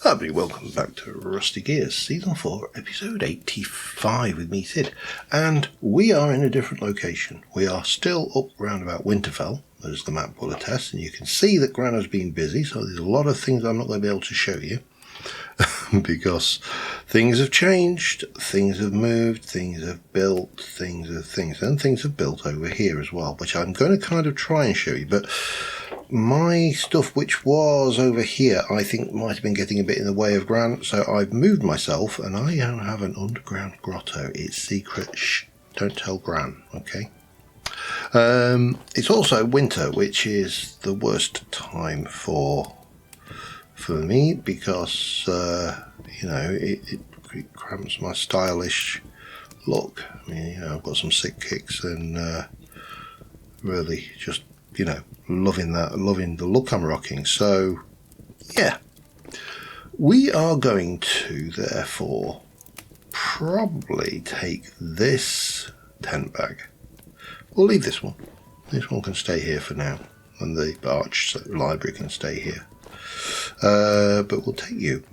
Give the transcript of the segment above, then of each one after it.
Everybody, welcome back to Rusty Gears, Season 4, Episode 85 with me, Sid. And we are in a different location. We are still up round about Winterfell, as the map will attest, and you can see that Gran has been busy, so there's a lot of things I'm not going to be able to show you. Because things have changed, things have moved, things have built, things have built over here as well, which I'm going to kind of try and show you, but my stuff which was over here I think might have been getting a bit in the way of Gran, so I've moved myself and I now have an underground grotto. It's secret. Shh, don't tell Gran, okay? It's also winter, which is the worst time for me because it cramps my stylish look. I mean, I've got some sick kicks and really just loving the look I'm rocking. So yeah, we are going to therefore probably take this tent bag. We'll leave this one. This one can stay here for now, and the arch library can stay here. But we'll take you,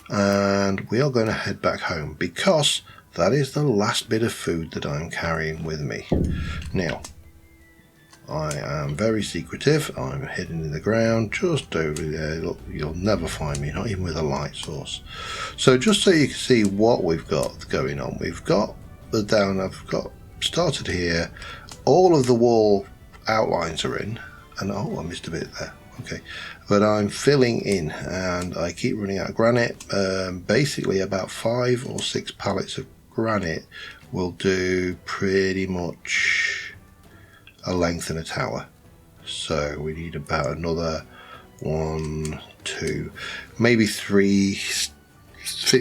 and we are going to head back home because that is the last bit of food that I'm carrying with me. Now, I am very secretive. I'm hidden in the ground just over there. Look, you'll never find me, not even with a light source. So just so you can see what we've got going on, we've got I've got started here. All of the wall outlines are in, and I missed a bit there. Okay, but I'm filling in, and I keep running out of granite. Basically, about 5 or 6 pallets of granite will do pretty much a length in a tower. So we need about another 1, 2, maybe 3,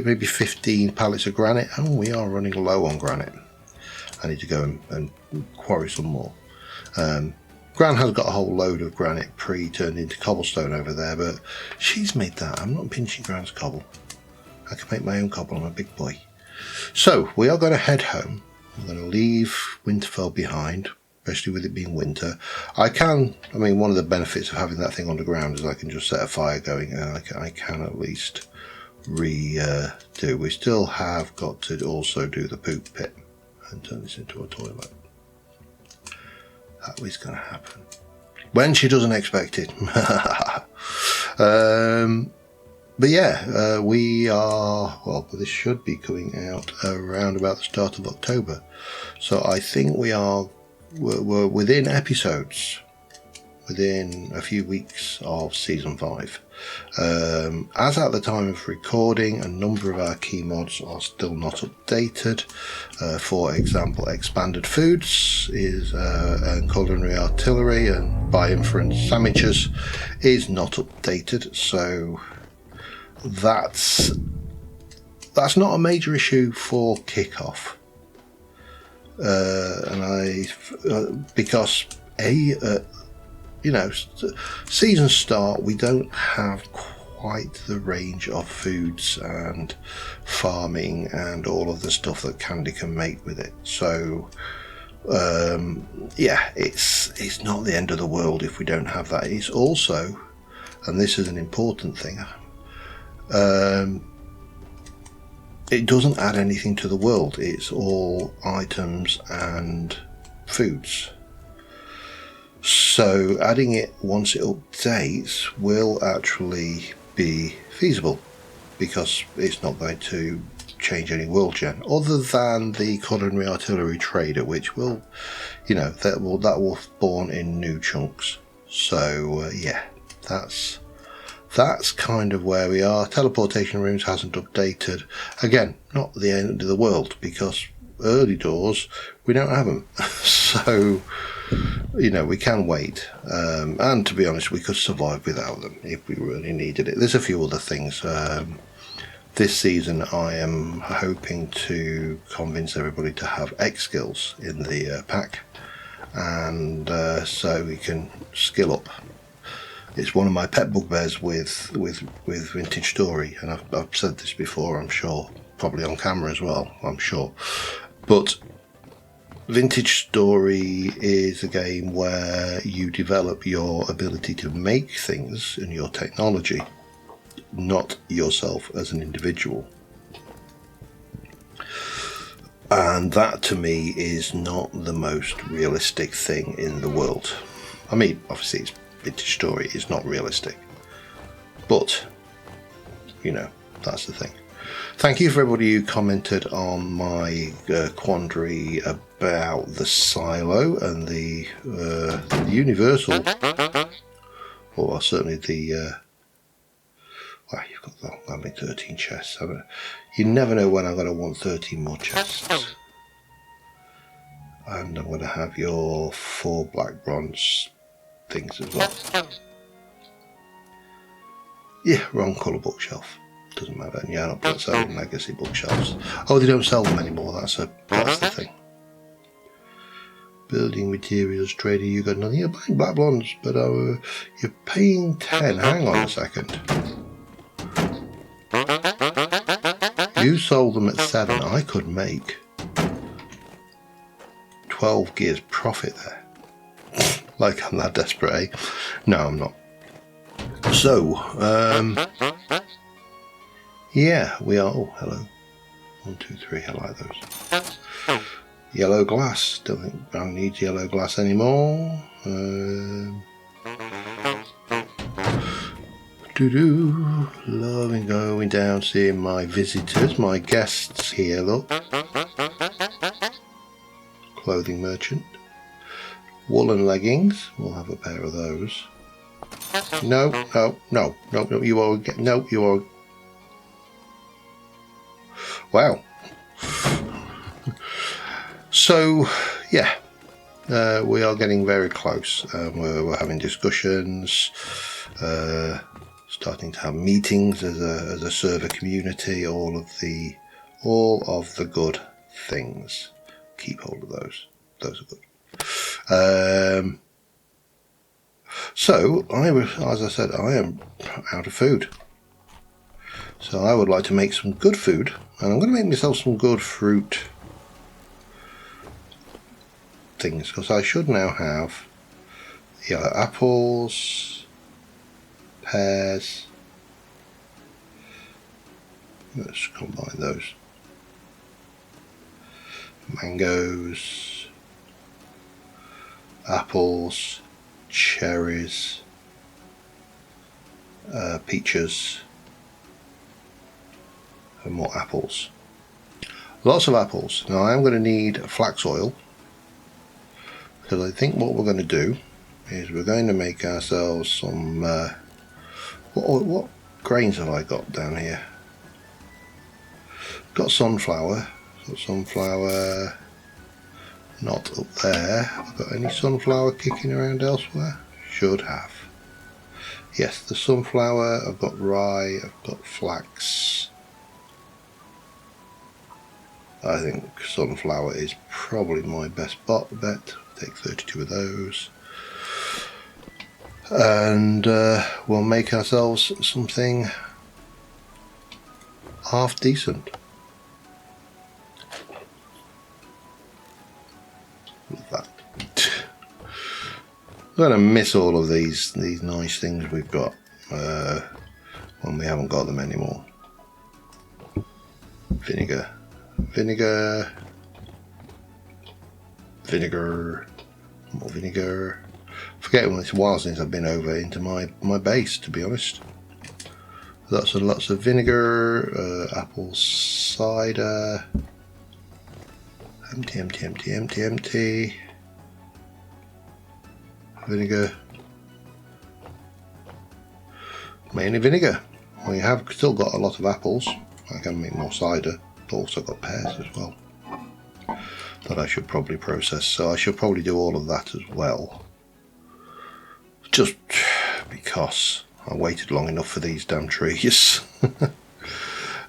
maybe 15 pallets of granite. Oh, we are running low on granite. I need to go and quarry some more. Gran has got a whole load of granite pre-turned into cobblestone over there, but she's made that. I'm not pinching Gran's cobble. I can make my own cobble. I'm a big boy. So we are going to head home. I'm going to leave Winterfell behind, especially with it being winter. One of the benefits of having that thing underground is I can just set a fire going, and I can at least redo. We still have got to also do the poop pit and turn this into a toilet. That was going to happen when she doesn't expect it. But yeah, we are, this should be coming out around about the start of October. So I think we're within episodes, within a few weeks of Season 5. As at the time of recording, a number of our key mods are still not updated. For example, expanded foods and culinary artillery and by inference sandwiches is not updated, so that's not a major issue for kickoff. Because season start, we don't have quite the range of foods and farming and all of the stuff that Candy can make with it. So it's not the end of the world if we don't have that. It's also, and this is an important thing, it doesn't add anything to the world. It's all items and foods. So adding it once it updates will actually be feasible because it's not going to change any world gen other than the culinary artillery trader, which will, that will spawn in new chunks. So that's kind of where we are. Teleportation rooms hasn't updated. Again, not the end of the world because early doors we don't have them. So we can wait, and to be honest, we could survive without them if we really needed it. There's a few other things. This season I am hoping to convince everybody to have X skills in the pack, and so we can skill up. It's one of my pet bugbears with Vintage Story, and I've said this before, I'm sure, probably on camera as well, I'm sure, but Vintage Story is a game where you develop your ability to make things and your technology not yourself as an individual. And that to me is not the most realistic thing in the world. I mean, obviously it's vintage story, it's not realistic. But, you know, that's the thing. Thank you for everybody who commented on my quandary about the silo and the universal, or certainly the, well, you've got that, I mean, 13 chests. You never know when I'm going to want 13 more chests. And I'm going to have your 4 black bronze things as well. Yeah, wrong colour bookshelf. Doesn't matter. And yeah, I'm not selling legacy bookshelves. Oh, they don't sell them anymore. That's the thing. Building materials trader, you got nothing. You're buying black bronze, but you're paying 10. Hang on a second. You sold them at 7. I could make 12 gears profit there. Like I'm that desperate, eh? No, I'm not. So, yeah, we are. Oh, hello. 1, 2, 3. I like those. Yellow glass. Don't think Brown needs yellow glass anymore. Loving going down, seeing my visitors, my guests here. Look. Clothing merchant. Woolen leggings. We'll have a pair of those. No, you all get. No, you all. Wow. So, yeah, we are getting very close. We're having discussions, starting to have meetings as a server community. All of the good things. Keep hold of those. Those are good. So, as I said, I am out of food. So I would like to make some good food, and I'm going to make myself some good fruit things, because I should now have yellow apples, pears. Let's combine those. Mangoes, apples, cherries, peaches, and more apples. Lots of apples. Now I'm going to need flax oil, because I think what we're going to do is we're going to make ourselves some what grains have I got down here? Got sunflower. Got sunflower not up there. Have I got any sunflower kicking around elsewhere? Should have. Yes, the sunflower, I've got rye, I've got flax. I think sunflower is probably my best bet. Take 32 of those. And we'll make ourselves something half decent. Look at that. I'm going to miss all of these nice things we've got when we haven't got them anymore. Vinegar, more vinegar. Forgetting it's a while since I've been over into my base, to be honest. Lots and lots of vinegar, apple cider. Empty. Vinegar. Mainly vinegar. We have still got a lot of apples. I can make more cider. Also got pears as well that I should probably process, so I should probably do all of that as well, just because I waited long enough for these damn trees.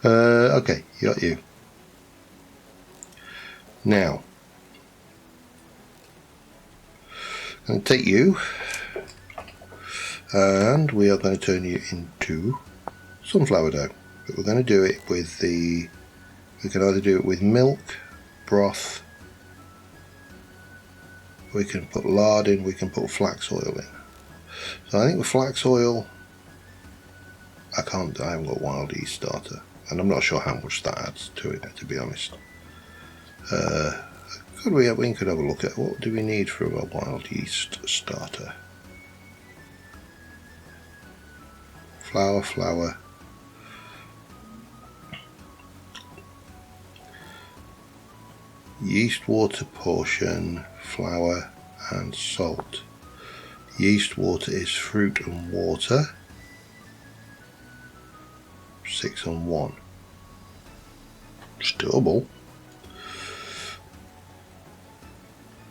Okay, got you. Now I'm going to take you and we are going to turn you into sunflower dough, but we're going to do it with we can either do it with milk, broth, we can put lard in, we can put flax oil in. So I think with flax oil I haven't got wild yeast starter, and I'm not sure how much that adds to it, to be honest. We could have a look at what do we need for a wild yeast starter. Flour, yeast water portion, flour and salt. Yeast water is fruit and water. 6 and 1. It's doable.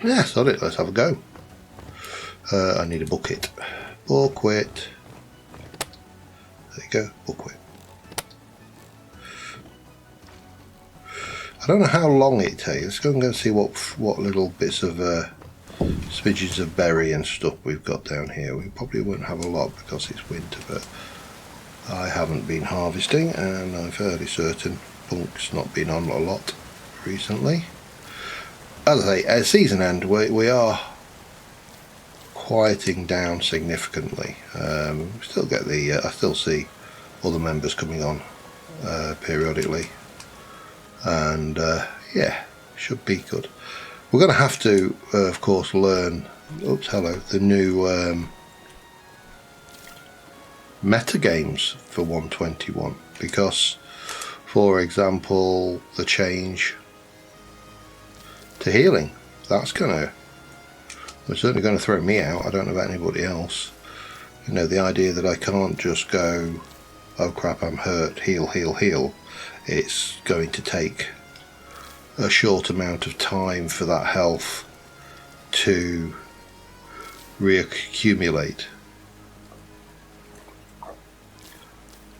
Yeah, sod it, let's have a go. I need a bucket. Bucket. There you go, bucket. I don't know how long it takes. Let's go and go see what little bits of smidgens of berry and stuff we've got down here. We probably won't have a lot because it's winter, but I haven't been harvesting, and I'm fairly certain Punk's not been on a lot recently. As I say, at season end, we are quieting down significantly. We still get I still see other members coming on periodically, and yeah, should be good. We're going to have to, of course, learn. Oops, hello, the new meta games for 121, because, for example, the change to healing, it's certainly going to throw me out. I don't know about anybody else. You know, the idea that I can't just go, oh crap, I'm hurt, heal. It's going to take a short amount of time for that health to reaccumulate.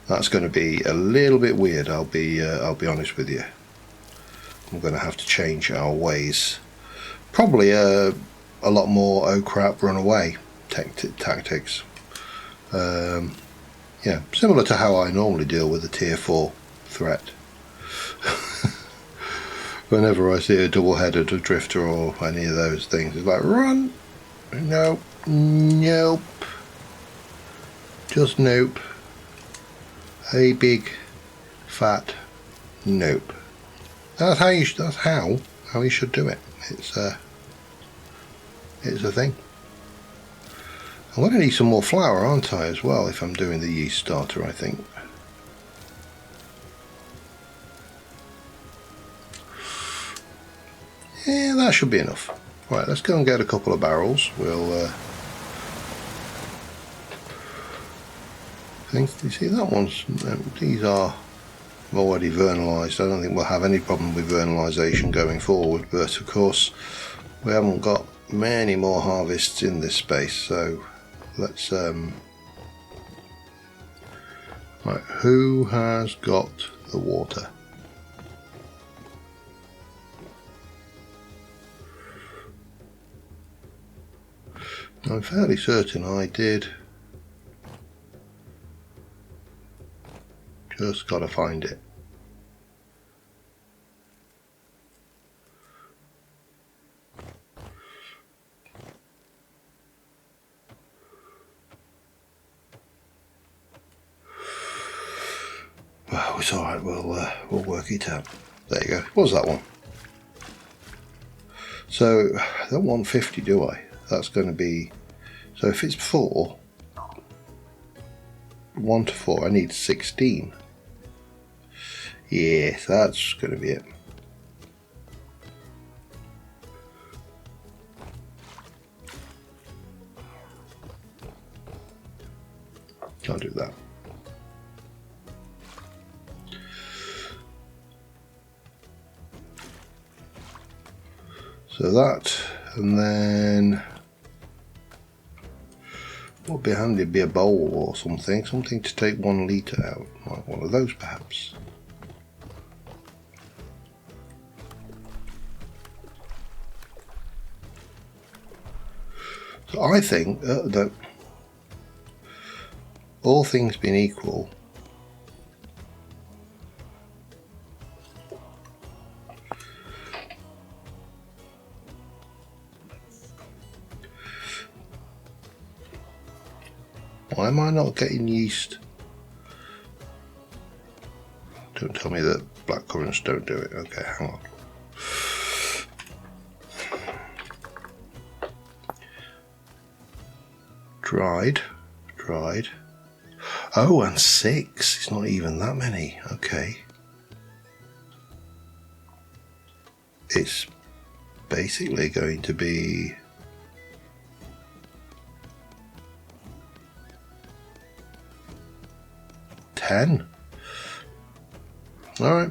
That's going to be a little bit weird. I'll be honest with you. I'm going to have to change our ways. Probably a lot more oh crap, run away tactics. Yeah, similar to how I normally deal with a tier 4 threat. Whenever I see a double-headed drifter or any of those things, it's like, run! Nope. Just nope. A big fat nope. That's how you should do it. It's a thing. I'm going to need some more flour, aren't I, as well, if I'm doing the yeast starter, I think. Yeah, that should be enough. Right, let's go and get a couple of barrels. We'll you see that one's, these are already vernalised. I don't think we'll have any problem with vernalisation going forward, but of course we haven't got many more harvests in this space, so let's right, who has got the water? I'm fairly certain I did. Just gotta find it. Well, it's alright, we'll work it out. There you go. What was that one? So, I don't want 50, do I? That's going to be, so if it's 4, 1 to 4, I need 16. Yes, that's going to be it. Can't do that. So that, and then what would be handy would be a bowl or something to take 1 litre out, like one of those perhaps. So I think that all things being equal, why am I not getting yeast Don't tell me that black currants don't do it. Okay, hang on. Dried. Oh, and 6. It's not even that many. Okay. It's basically going to be $10. All right.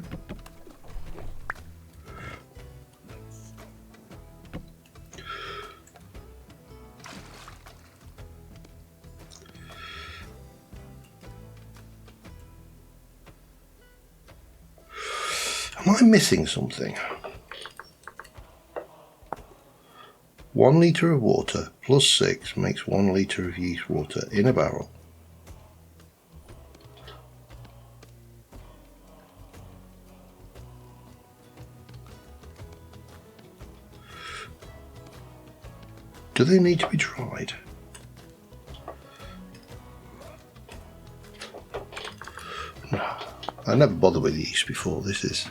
Am I missing something? 1 litre of water plus 6 makes 1 litre of yeast water in a barrel. Do they need to be dried? No, I never bothered with yeast before. This is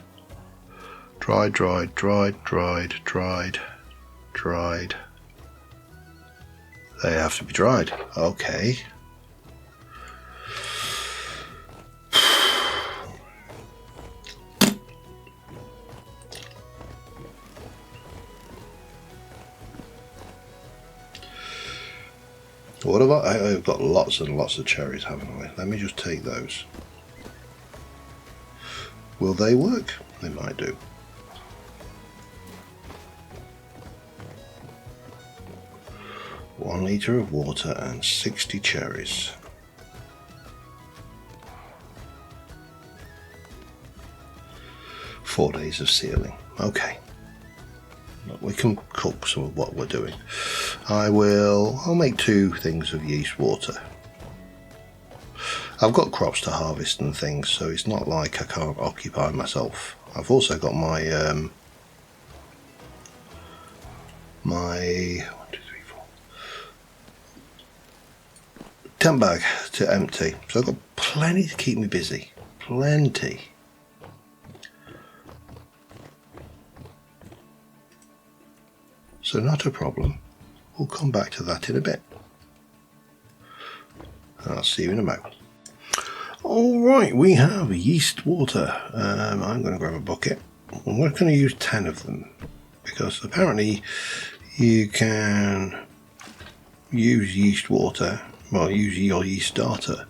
dried. They have to be dried. Okay. What have I've got lots and lots of cherries, haven't I? Let me just take those. Will they work? They might do. One litre of water and 60 cherries. Four days of sealing. Okay. We can cook some of what we're doing. I'll make 2 things of yeast water. I've got crops to harvest and things, so it's not like I can't occupy myself. I've also got my 10 bag to empty, so I've got plenty to keep me busy. Plenty. So not a problem. We'll come back to that in a bit. I'll see you in a moment. Alright, we have yeast water. I'm going to grab a bucket. We're going to use 10 of them, because apparently you can use yeast water, well, use your yeast starter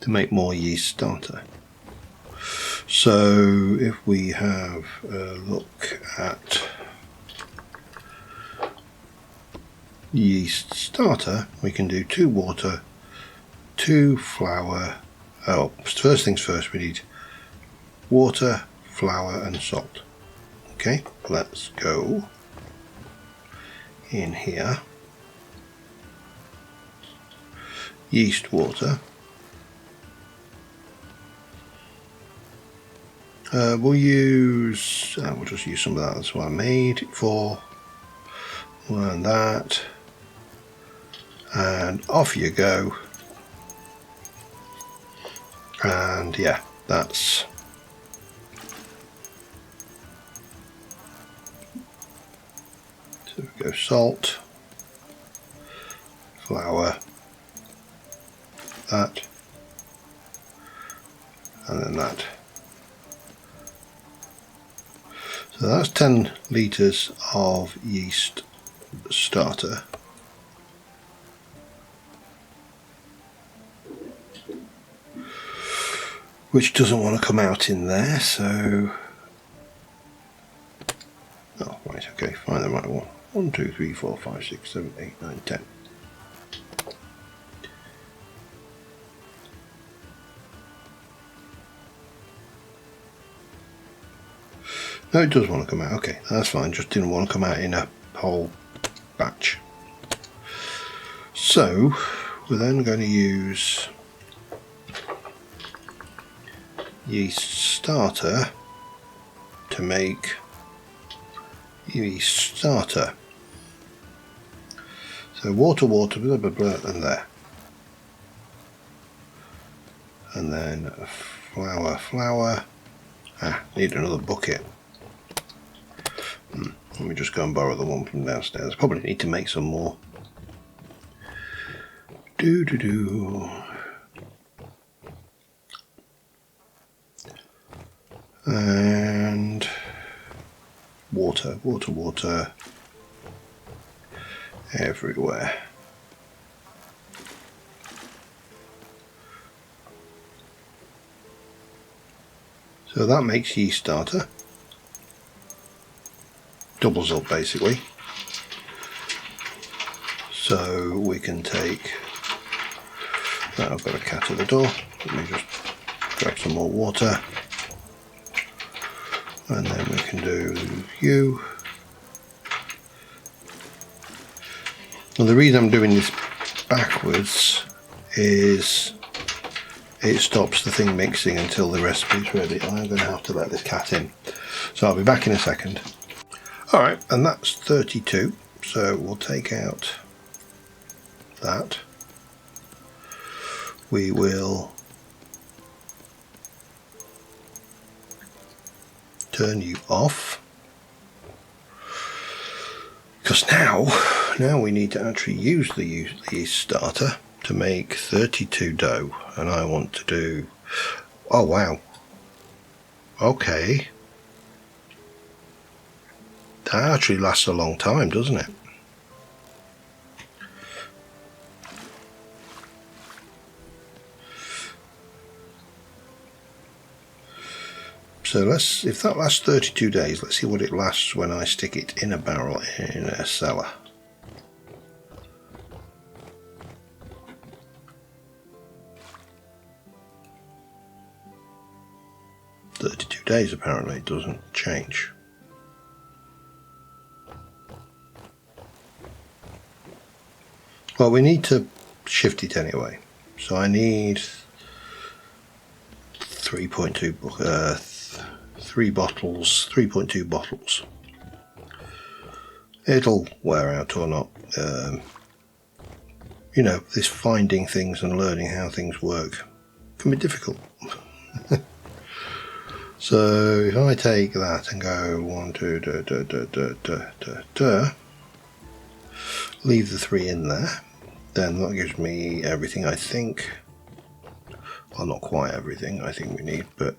to make more yeast starter. So if we have a look at yeast starter, we can do 2 water, 2 flour. Oh, first things first, we need water, flour and salt. Okay, let's go in here. Yeast water. We'll just use some of that. That's what I made it for. And that. And off you go. And yeah, that's so we go salt, flour, that, and then that. So that's 10 litres of yeast starter. Which doesn't want to come out in there, so... Oh, right, okay, find the right one. 1, 2, 3, 4, 5, 6, 7, 8, 9, 10. No, it does want to come out. Okay, that's fine. Just didn't want to come out in a whole batch. So, we're then going to use yeast starter to make yeast starter. So water, blah blah blah, and there, and then flour, Need another bucket. Let me just go and borrow the one from downstairs. Probably need to make some more. And water everywhere. So that makes yeast starter. Doubles up basically. So we can take that. I've got a cat at the door. Let me just grab some more water. And then we can do you. Well, the reason I'm doing this backwards is it stops the thing mixing until the recipe's ready. I'm going to have to let this cat in. So I'll be back in a second. Alright, and that's 32. So we'll take out that. We will turn you off. Because now we need to actually use the yeast starter to make 32 dough, and I want to do, oh wow, okay, that actually lasts a long time, doesn't it? So if that lasts 32 days, let's see what it lasts when I stick it in a barrel in a cellar. Days apparently, it doesn't change. Well, we need to shift it anyway, so I need 3 bottles, 3.2 bottles. It'll wear out or not. You know, this finding things and learning how things work can be difficult. So if I take that and go 1, 2, leave the 3 in there, then that gives me everything I think. Well, not quite everything I think we need, but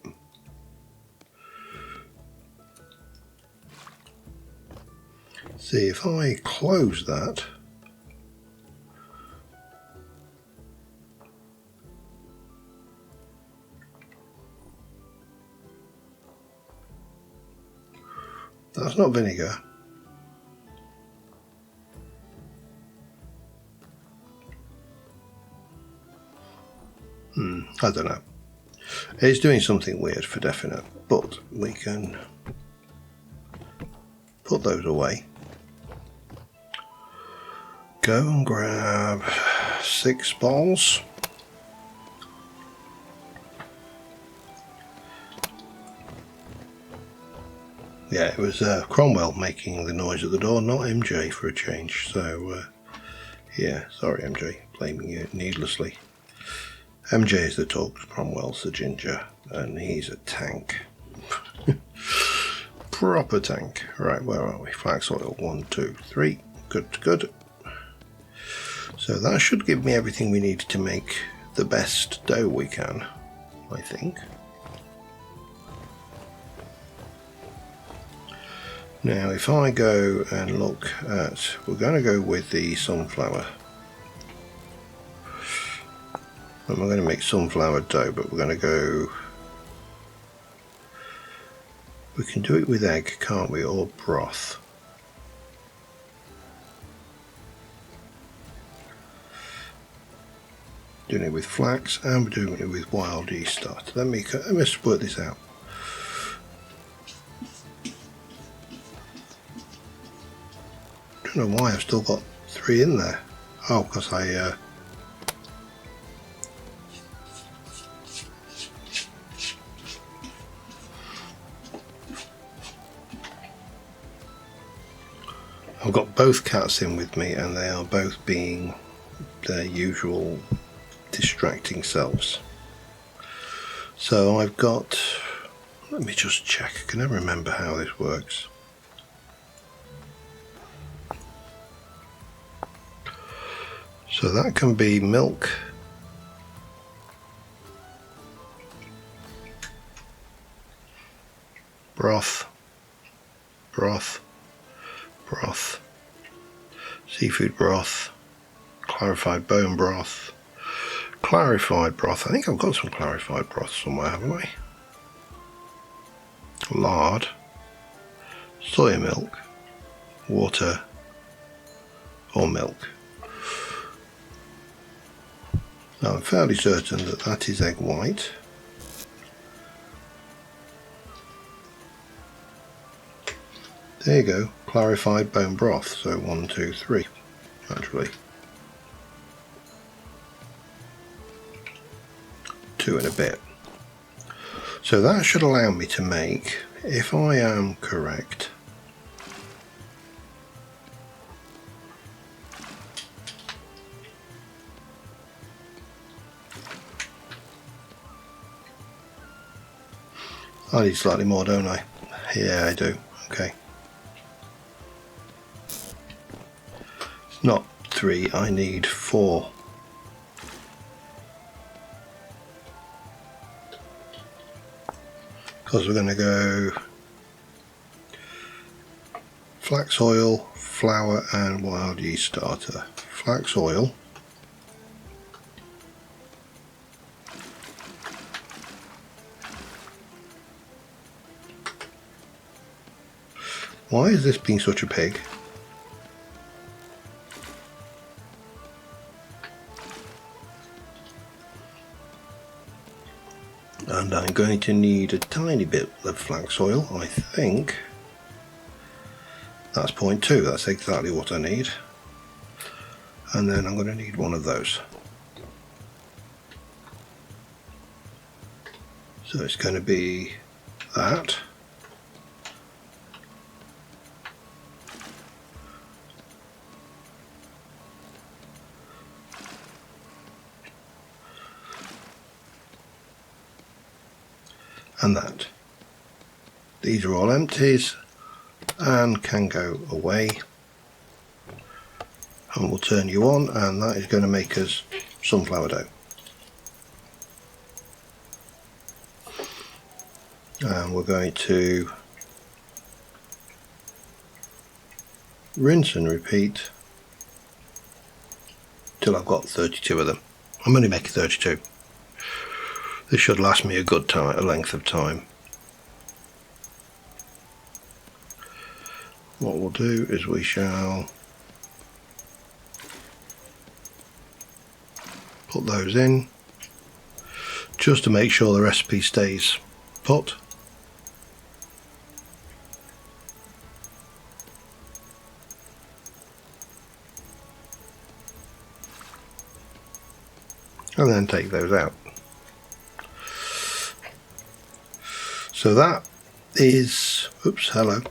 see if I close that. That's not vinegar. I don't know. It's doing something weird for definite, but we can put those away. Go and grab 6 balls. Yeah, it was Cromwell making the noise at the door, not MJ for a change. So, yeah, sorry MJ, blaming you needlessly. MJ is the talk, Cromwell's the ginger, and he's a tank. Proper tank. Right, where are we? Flax oil, 1, 2, 3. Good. So that should give me everything we need to make the best dough we can, I think. Now if I go and look at, we're going to go with the sunflower. And we're going to make sunflower dough, but we're going to go, we can do it with egg, can't we, or broth. Doing it with flax and we're doing it with wild yeast starter. Let me just work this out. I don't know why I've still got 3 in there. Oh, because I've got both cats in with me and they are both being their usual distracting selves. So I've got Let me just check. I can never remember how this works. So that can be milk, broth, broth, broth, seafood broth, clarified bone broth, clarified broth. I think I've got some clarified broth somewhere, haven't I? Lard, soya milk, water, or milk. Now I'm fairly certain that that is egg white. There you go, clarified bone broth. So 1, 2, 3, actually. 2 and a bit. So that should allow me to make, if I am correct, I need slightly more, don't I? Yeah, I do. Okay. It's not 3, I need 4. Because we're going to go flax oil, flour and wild yeast starter. Flax oil. Why is this being such a pig? And I'm going to need a tiny bit of flax oil. I think that's 0.2. That's exactly what I need. And then I'm going to need one of those. So it's going to be that. And that. These are all empties and can go away, and we'll turn you on, and that is going to make us sunflower dough. And we're going to rinse and repeat till I've got 32 of them. I'm only making 32. This should last me a good time, a length of time. What we'll do is we shall put those in just to make sure the recipe stays put. And then take those out. So that is, oops, hello,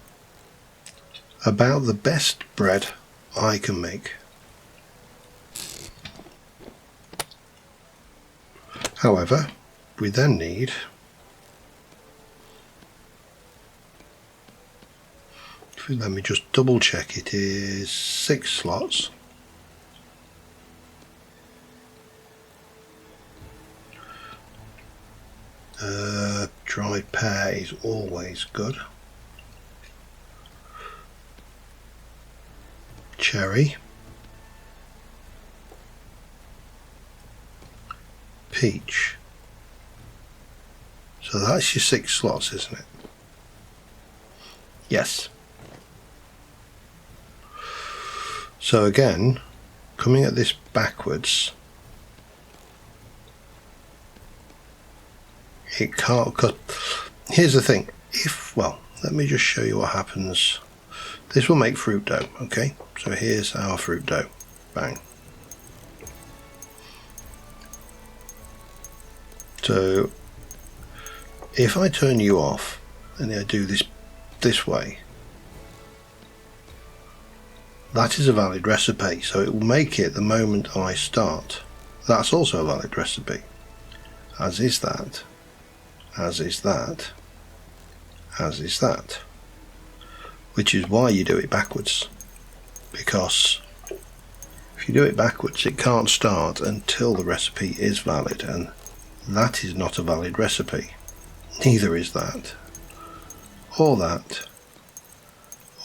about the best bread I can make. However, we then need let me just double check, it is 6 slots. Dried pear is always good. Cherry, peach. So that's your 6 slots, isn't it? Yes. So again, coming at this backwards, it can't cut. Here's the thing, well, let me just show you what happens. This will make fruit dough, okay? So here's our fruit dough. Bang. So if I turn you off and I do this way, that is a valid recipe, so it will make it the moment I start. That's also a valid recipe, as is that, as is that, as is that. Which is why you do it backwards. Because if you do it backwards, it can't start until the recipe is valid, and that is not a valid recipe. Neither is that, or that,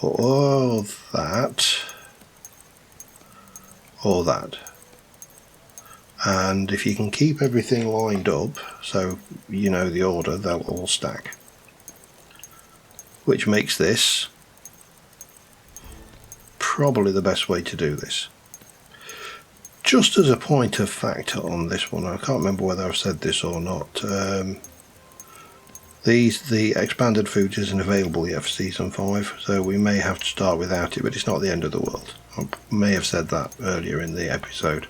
or that, or that. And if you can keep everything lined up so you know the order, they'll all stack. Which makes this probably the best way to do this. Just as a point of fact on this one, I can't remember whether I've said this or not, the expanded food isn't available yet for season 5, so we may have to start without it, but it's not the end of the world. I may have said that earlier in the episode.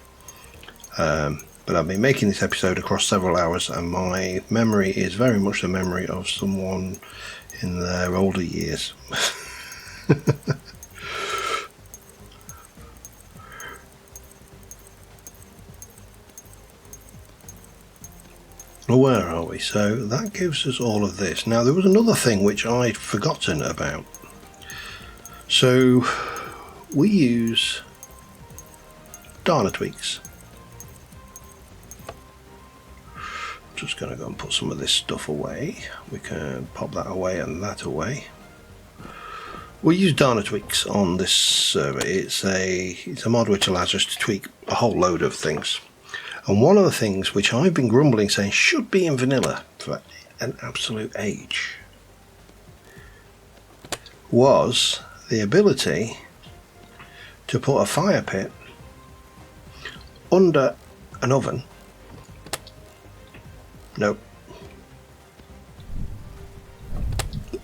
But I've been making this episode across several hours, and my memory is very much the memory of someone in their older years. Well, where are we? So that gives us all of this. Now there was another thing which I'd forgotten about. So we use Dana tweaks. Just going to go and put some of this stuff away. We can pop that away and that away. We use Dana tweaks on this server. It's a mod which allows us to tweak a whole load of things. And one of the things which I've been grumbling saying should be in vanilla for an absolute age was the ability to put a fire pit under an oven. Nope.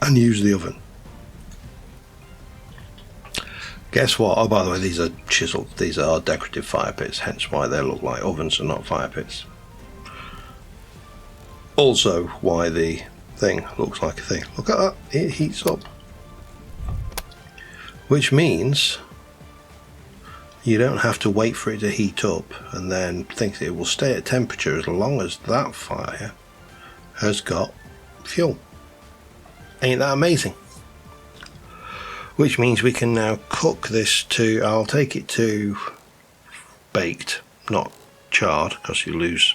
And use the oven. Guess what? Oh, by the way, these are chiseled. These are decorative fire pits, hence why they look like ovens and not fire pits. Also, why the thing looks like a thing. Look at that, it heats up. Which means you don't have to wait for it to heat up and then think it will stay at temperature as long as that fire has got fuel. Ain't that amazing? Which means we can now cook this to, I'll take it to baked, not charred, because you lose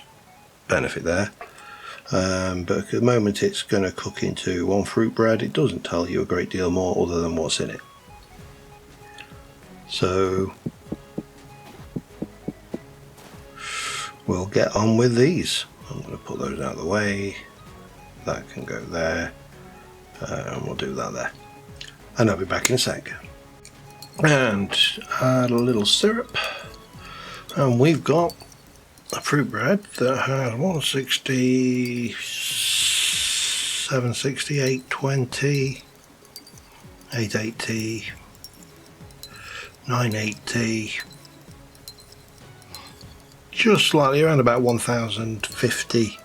benefit there. But at the moment it's going to cook into one fruit bread. It doesn't tell you a great deal more other than what's in it. So we'll get on with these. I'm going to put those out of the way. That can go there. And we'll do that there. And I'll be back in a sec. And add a little syrup. And we've got a fruit bread that has 160, 760, 820, 880, 980. Just slightly around about 1050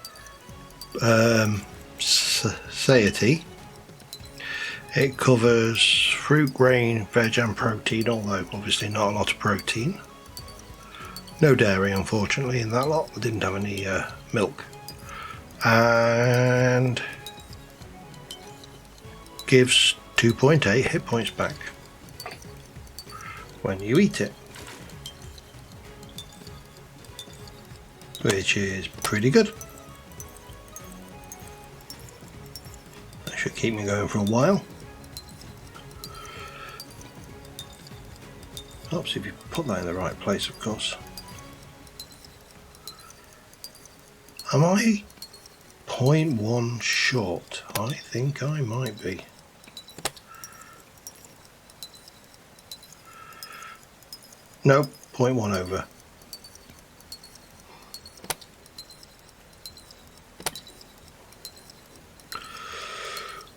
satiety. It covers fruit, grain, veg and protein, although obviously not a lot of protein. No dairy unfortunately in that lot. I didn't have any milk. And gives 2.8 hit points back when you eat it. Which is pretty good. That should keep me going for a while. Oops, if you put that in the right place, of course. Am I 0.1 short? I think I might be. No, 0.1 over.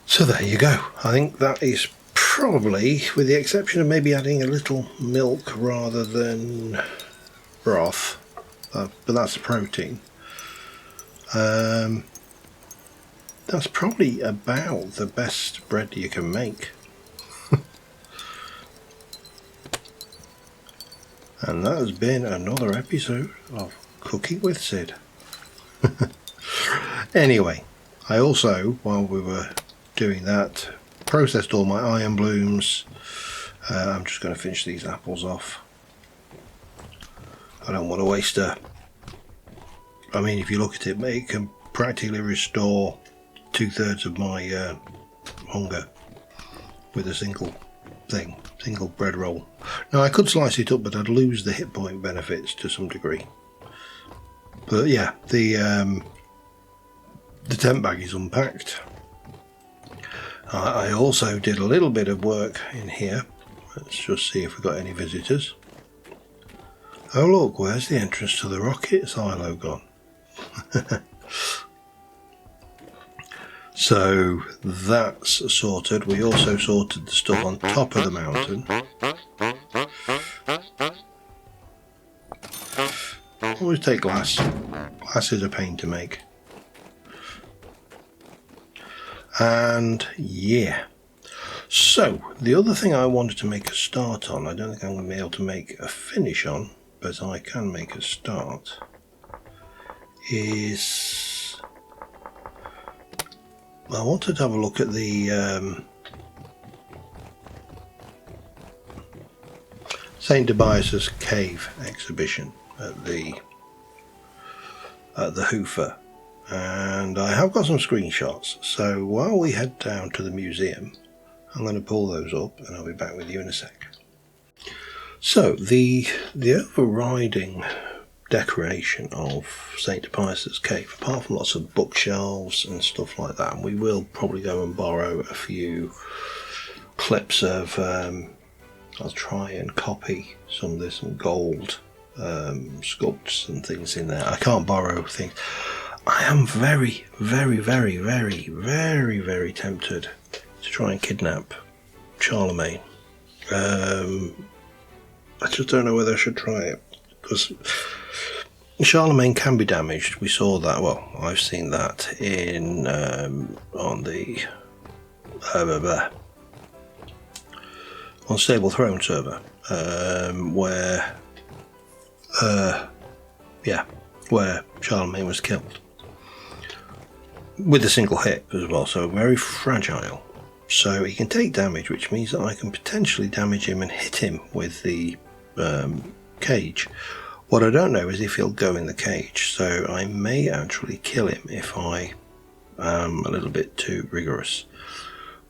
So there you go. I think that is probably, with the exception of maybe adding a little milk rather than broth, but that's the protein. That's probably about the best bread you can make. And that has been another episode of Cooking with Sid. Anyway, I also, while we were doing that. Processed all my iron blooms. I'm just going to finish these apples off. I don't want to waste a... I mean, if you look at it, it can practically restore 2/3 of my hunger with a single thing, single bread roll. Now I could slice it up, but I'd lose the hit point benefits to some degree. But yeah, the tent bag is unpacked. I also did a little bit of work in here. Let's just see if we've got any visitors. Oh look, where's the entrance to the rocket silo gone? So that's sorted. We also sorted the stuff on top of the mountain. Always take glass. Glass is a pain to make. And yeah. So the other thing I wanted to make a start on, I don't think I'm going to be able to make a finish on, but I can make a start, is I wanted to have a look at the St Tobias cave exhibition at the Hoofer, and I have got some screenshots. So while we head down to the museum, I'm going to pull those up and I'll be back with you in a sec. So the overriding decoration of St Tobias cave, apart from lots of bookshelves and stuff like that, and we will probably go and borrow a few clips of I'll try and copy some of this, some gold sculpts and things in there. I can't borrow things. I am very, very, very, very, very, very tempted to try and kidnap Charlemagne. I just don't know whether I should try it, because Charlemagne can be damaged. We saw that, well, I've seen that in on the Unstable Throne server, where Charlemagne was killed with a single hit as well, so very fragile. So he can take damage, which means that I can potentially damage him and hit him with the cage. What I don't know is if he'll go in the cage, so I may actually kill him if I am a little bit too rigorous.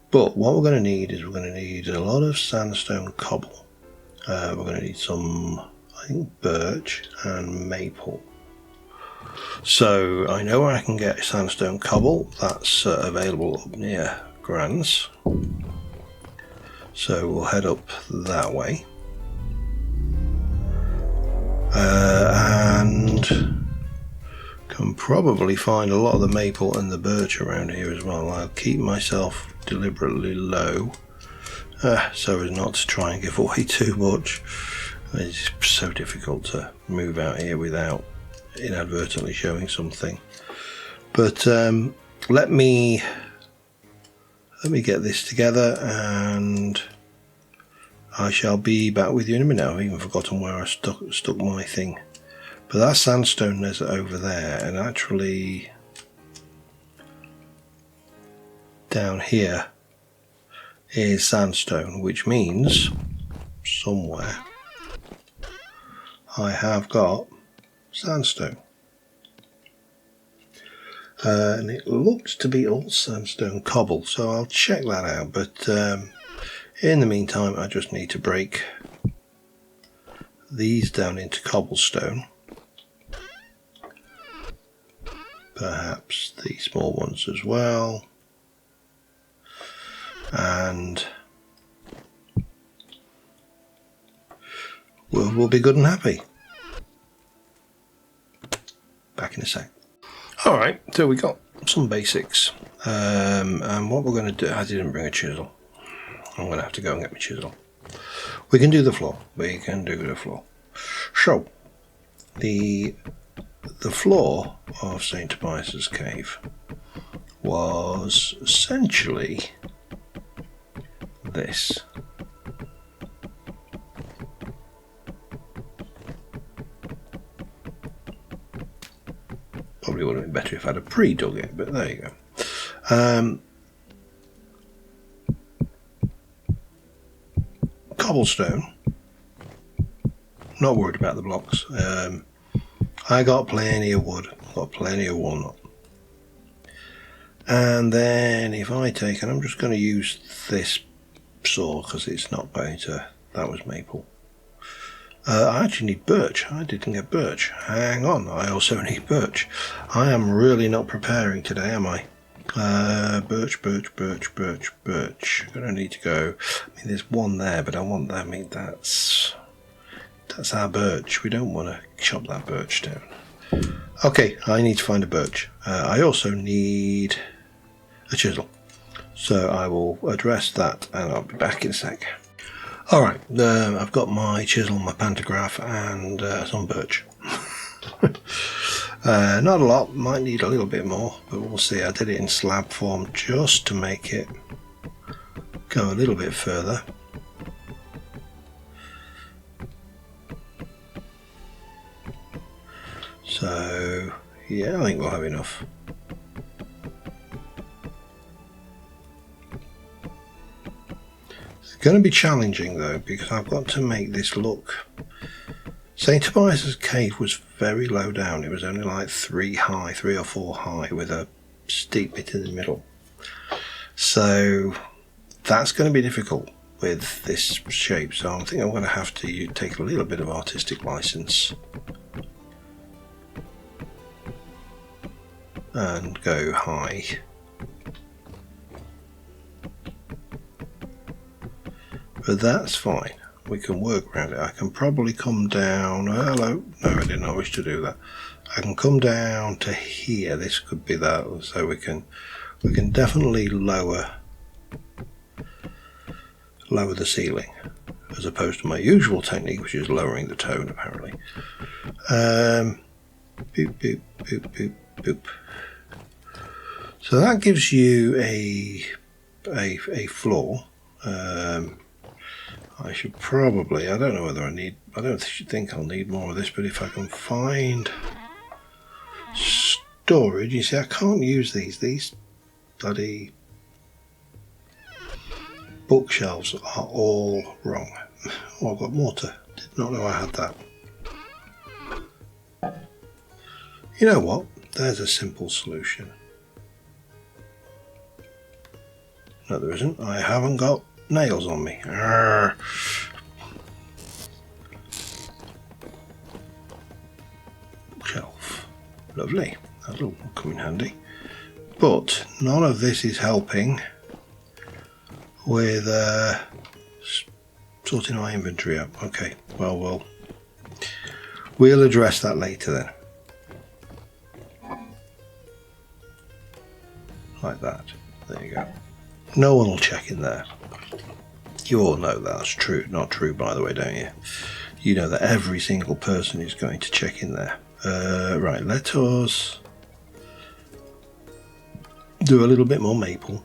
But what we're going to need is we're going to need a lot of sandstone cobble. We're going to need some, I think, birch and maple. So I know where I can get sandstone cobble. That's available up near Grants. So we'll head up that way. And can probably find a lot of the maple and the birch around here as well. I'll keep myself deliberately low so as not to try and give away too much. It's so difficult to move out here without inadvertently showing something. But let me get this together and I shall be back with you in a minute. I've even forgotten where I stuck my thing. But that sandstone is over there, and actually down here is sandstone, which means somewhere I have got sandstone. And it looks to be all sandstone cobble, so I'll check that out. But in the meantime, I just need to break these down into cobblestone. Perhaps the small ones as well. And we'll be good and happy. Back in a sec. Alright, so we got some basics. And what we're going to do, I didn't bring a chisel. I'm going to have to go and get my chisel. We can do the floor. So, the floor of St Tobias cave was essentially this. Probably would have been better if I'd have pre-dug it, but there you go. cobblestone. Not worried about the blocks. I got plenty of wood, got plenty of walnut. And then if I take, and I'm just going to use this saw because it's not going to, that was maple. I actually need birch. I didn't get birch. Hang on, I also need birch. I am really not preparing today, am I? Birch. Gonna need to go. I mean, there's one there, but I want that. I mean, that's our birch. We don't want to chop that birch down. Okay, I need to find a birch. I also need a chisel. So I will address that and I'll be back in a sec. Alright, I've got my chisel, my pantograph and some birch. Not a lot, might need a little bit more, but we'll see. I did it in slab form just to make it go a little bit further. So, yeah, I think we'll have enough. It's going to be challenging though, because I've got to make this look. St Tobias's cave was very low down. It was only like 3 or 4 high with a steep bit in the middle. So that's going to be difficult with this shape. So I think I'm going to have to take a little bit of artistic license and go high. But that's fine. We can work around it. I can probably come down. Hello. No, I didn't wish to do that. I can come down to here. This could be that. So we can definitely lower the ceiling, as opposed to my usual technique, which is lowering the tone. Apparently. Boop boop boop boop boop. So that gives you a floor. I should probably, I don't know whether I don't think I'll need more of this, but if I can find storage, you see I can't use these bloody bookshelves are all wrong. Oh, I've got mortar, did not know I had that. You know what, there's a simple solution. No there isn't, I haven't got nails on me. Arrgh. Bookshelf. Lovely. That'll come in handy. But none of this is helping with sorting my inventory up. Okay, well, we'll address that later then. Like that. There you go. No one will check in there. You all know that's true, not true by the way, don't you? You know that every single person is going to check in there. Right, let us do a little bit more maple.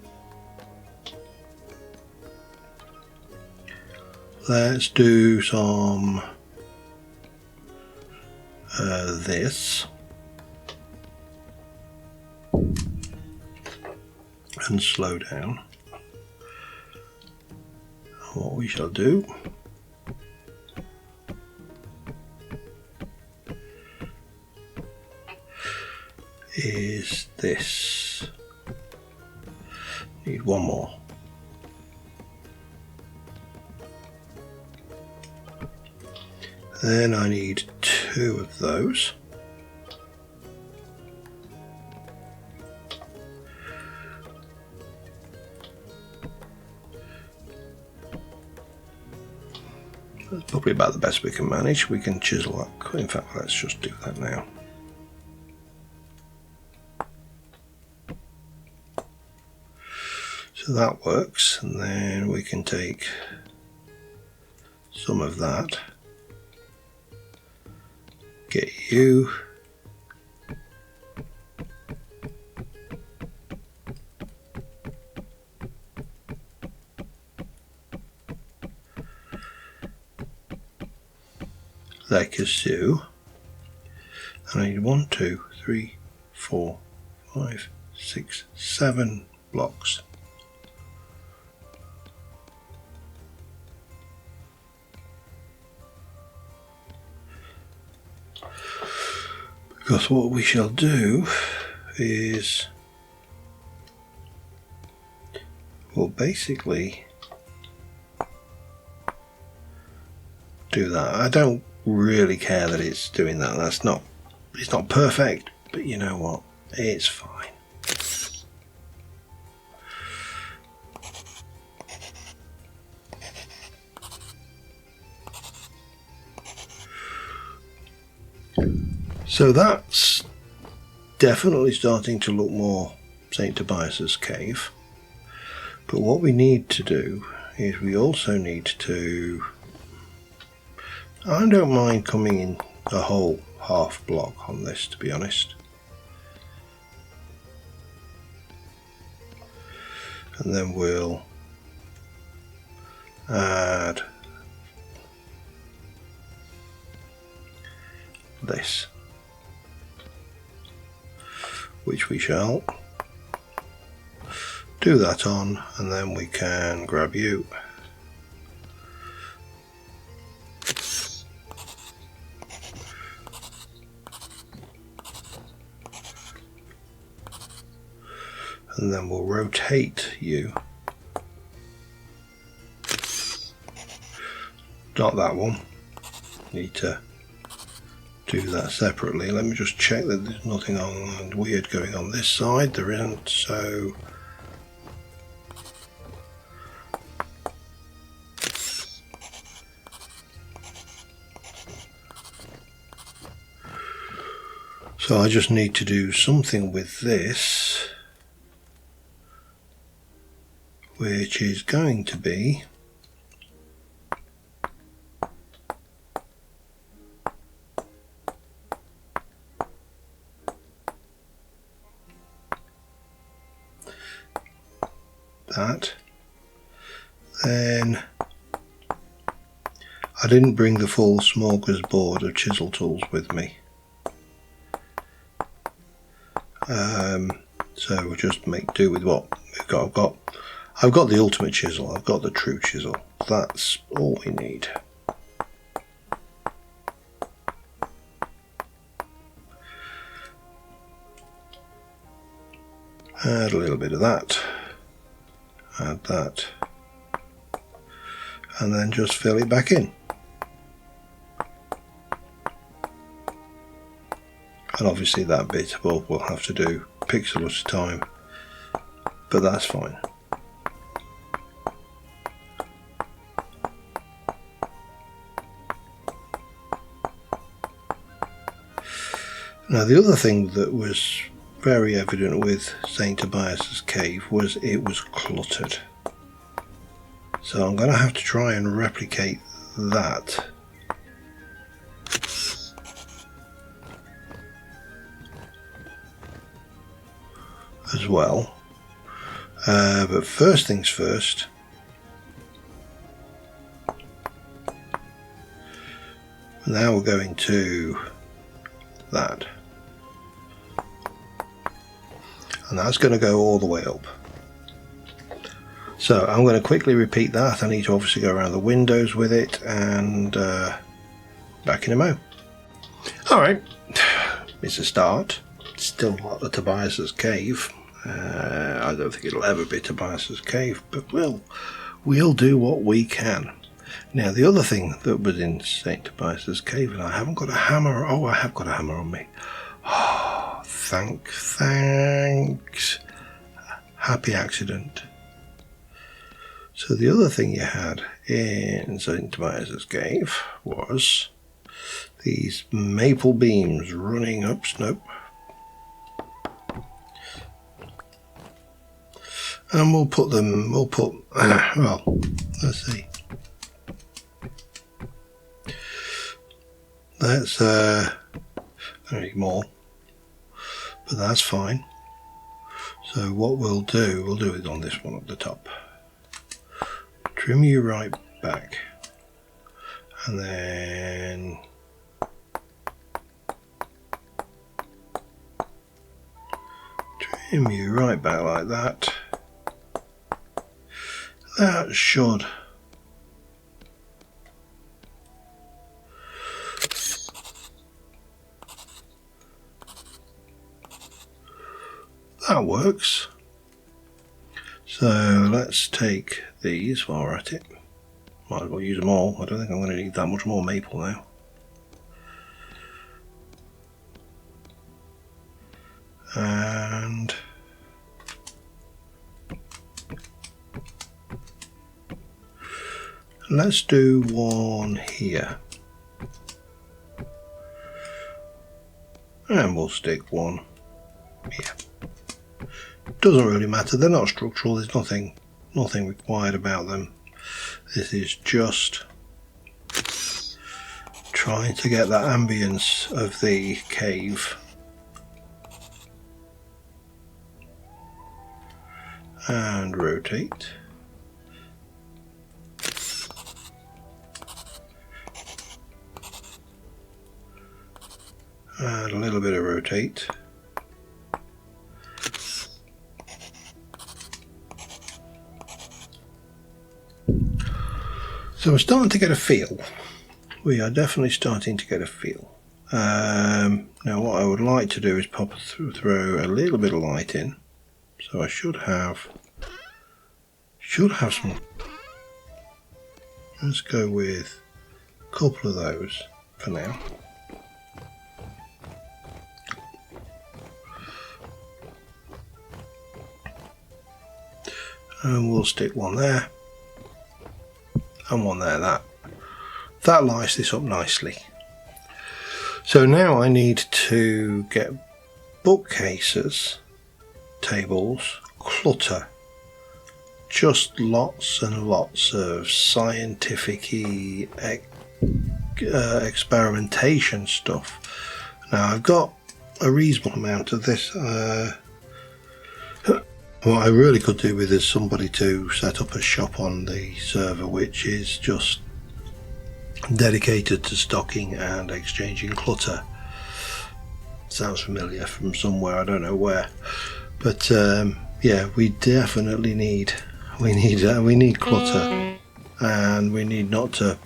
Let's do some this. And slow down. What we shall do is this. Need one more. Then I need 2 of those. That's probably about the best we can manage. We can chisel that. In fact, let's just do that now. So that works, and then we can take some of that. Get you. Like so. And I need 1, 2, 3, 4, 5, 6, 7 blocks. Because what we shall do is, we'll basically do that. I don't really care that it's doing that. It's not perfect, but you know what? It's fine. So that's definitely starting to look more St Tobias's cave. But what we need to do is we also need to, I don't mind coming in a whole half block on this, to be honest. And then we'll add this, which we shall do that on, and then we can grab you. And then we'll rotate you. Not that one. Need to do that separately. Let me just check that there's nothing weird going on this side. There isn't, so I just need to do something with this, which is going to be that. Then I didn't bring the full smorgasbord of chisel tools with me, so we'll just make do with what we've got. I've got the ultimate chisel, I've got the true chisel. That's all we need. Add a little bit of that. Add that. And then just fill it back in. And obviously that bit above we'll have to do pixel at a time, but that's fine. Now the other thing that was very evident with St Tobias's cave was it was cluttered. So I'm going to have to try and replicate that. As well. But first things first, now we're going to that. And that's going to go all the way up. So I'm going to quickly repeat that. I need to obviously go around the windows with it, and back in a mo. Alright, it's a start. It's still not the Tobias's cave. I don't think it'll ever be Tobias's cave, but we'll do what we can. Now the other thing that was in St Tobias's cave, and I haven't got a hammer. Oh, I have got a hammer on me. Oh, thanks. Happy accident. So the other thing you had in St Tobias's cave was these maple beams running up slope. And we'll put, well, let's see. That's, I need more, but that's fine. So what we'll do it on this one at the top. Trim you right back, and then trim you right back like that. That should that works. So let's take these while we're at it. Might as well use them all. I don't think I'm going to need that much more maple now. And let's do one here. And we'll stick one here. Doesn't really matter, they're not structural, there's nothing required about them. This is just trying to get that ambience of the cave. And rotate. And a little bit of rotate. So we're starting to get a feel. We are definitely starting to get a feel. Now what I would like to do is throw a little bit of light in. So I should have some. Let's go with a couple of those for now. And we'll stick one there and one there. That lights this up nicely. So now I need to get bookcases, tables, clutter, just lots and lots of scientific-y experimentation stuff. Now I've got a reasonable amount of this. What I really could do with is somebody to set up a shop on the server which is just dedicated to stocking and exchanging clutter. Sounds familiar from somewhere, I don't know where, but yeah, we definitely need clutter, and we need not to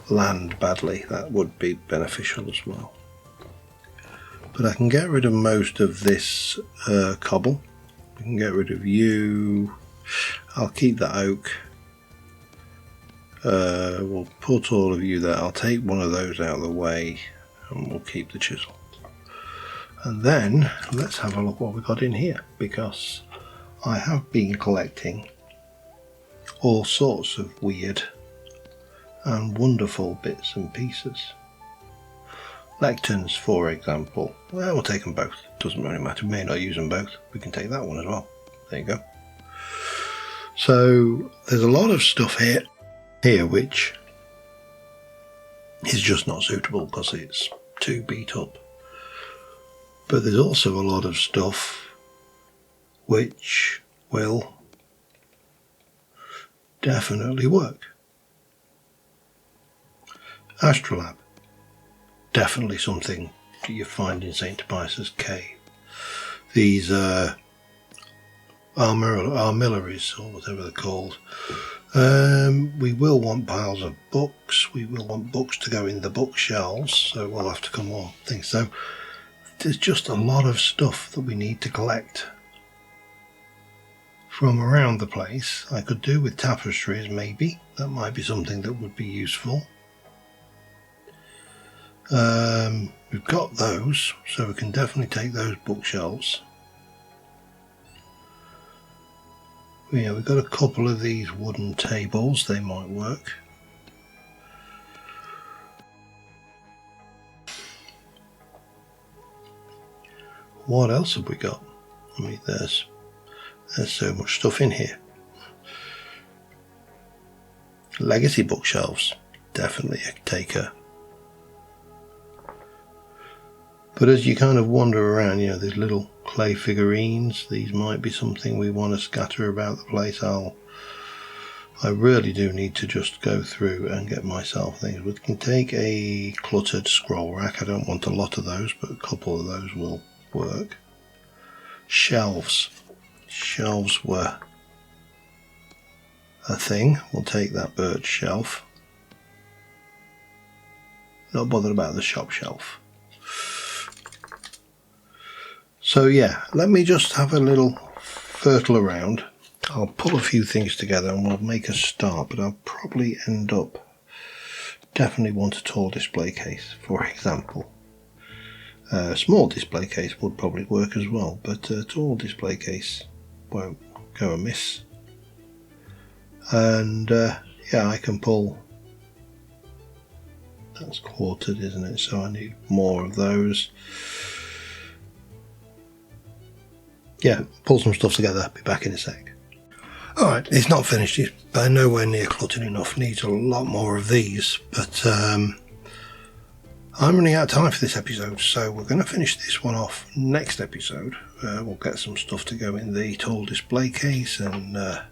land badly. That would be beneficial as well. But I can get rid of most of this cobble. We can get rid of you. I'll keep that oak. We'll put all of you there. I'll take one of those out of the way and we'll keep the chisel. And then let's have a look what we got in here, because I have been collecting all sorts of weird and wonderful bits and pieces. Lecterns, for example. Well, we'll take them both. Doesn't really matter. We may not use them both. We can take that one as well. There you go. So there's a lot of stuff here which is just not suitable because it's too beat up. But there's also a lot of stuff which will definitely work. Astrolabe. Definitely something that you find in St Tobias' cave. These armillaries, or whatever they're called. We will want piles of books. We will want books to go in the bookshelves, so we'll have to come on things. So there's just a lot of stuff that we need to collect from around the place. I could do with tapestries, maybe. That might be something that would be useful. We've got those, so we can definitely take those bookshelves. Yeah, we've got a couple of these wooden tables, they might work. What else have we got? I mean, there's so much stuff in here. Legacy bookshelves, definitely a taker. But as you kind of wander around, you know, these little clay figurines, these might be something we want to scatter about the place. I really do need to just go through and get myself things. We can take a cluttered scroll rack. I don't want a lot of those, but a couple of those will work. Shelves. Shelves were a thing. We'll take that birch shelf. Not bothered about the shop shelf. So yeah, let me just have a little fertile around. I'll pull a few things together and we'll make a start, but I'll probably end up definitely want a tall display case, for example. A small display case would probably work as well, but a tall display case won't go amiss. And yeah, I can pull, that's quartered, isn't it? So I need more of those. Yeah, pull some stuff together, be back in a sec. Alright, it's not finished, it's by nowhere near cluttered enough, needs a lot more of these, but I'm running out of time for this episode, so we're going to finish this one off next episode. We'll get some stuff to go in the tall display case, and I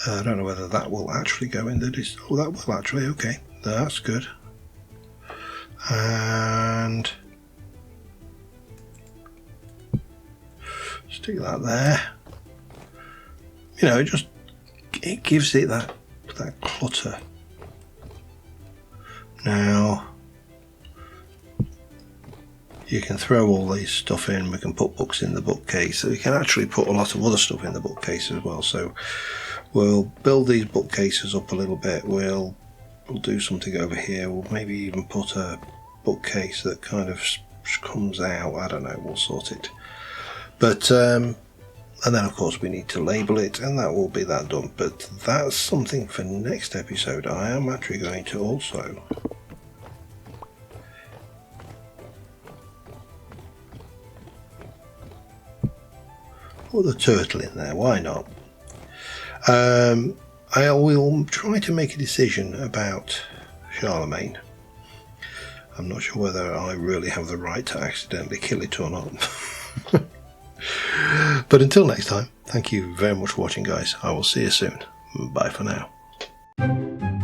don't know whether that will actually go in the display. Oh, that will actually, okay, that's good. And stick that there. You know, it gives it that clutter. Now you can throw all these stuff in. We can put books in the bookcase. So we can actually put a lot of other stuff in the bookcase as well. So we'll build these bookcases up a little bit. We'll do something over here. We'll maybe even put a bookcase that kind of comes out. I don't know. We'll sort it. But and then of course we need to label it, and that will be that done. But that's something for next episode. I am actually going to also put the turtle in there, why not? I will try to make a decision about Charlemagne. I'm not sure whether I really have the right to accidentally kill it or not. But until next time, thank you very much for watching, guys. I will see you soon. Bye for now.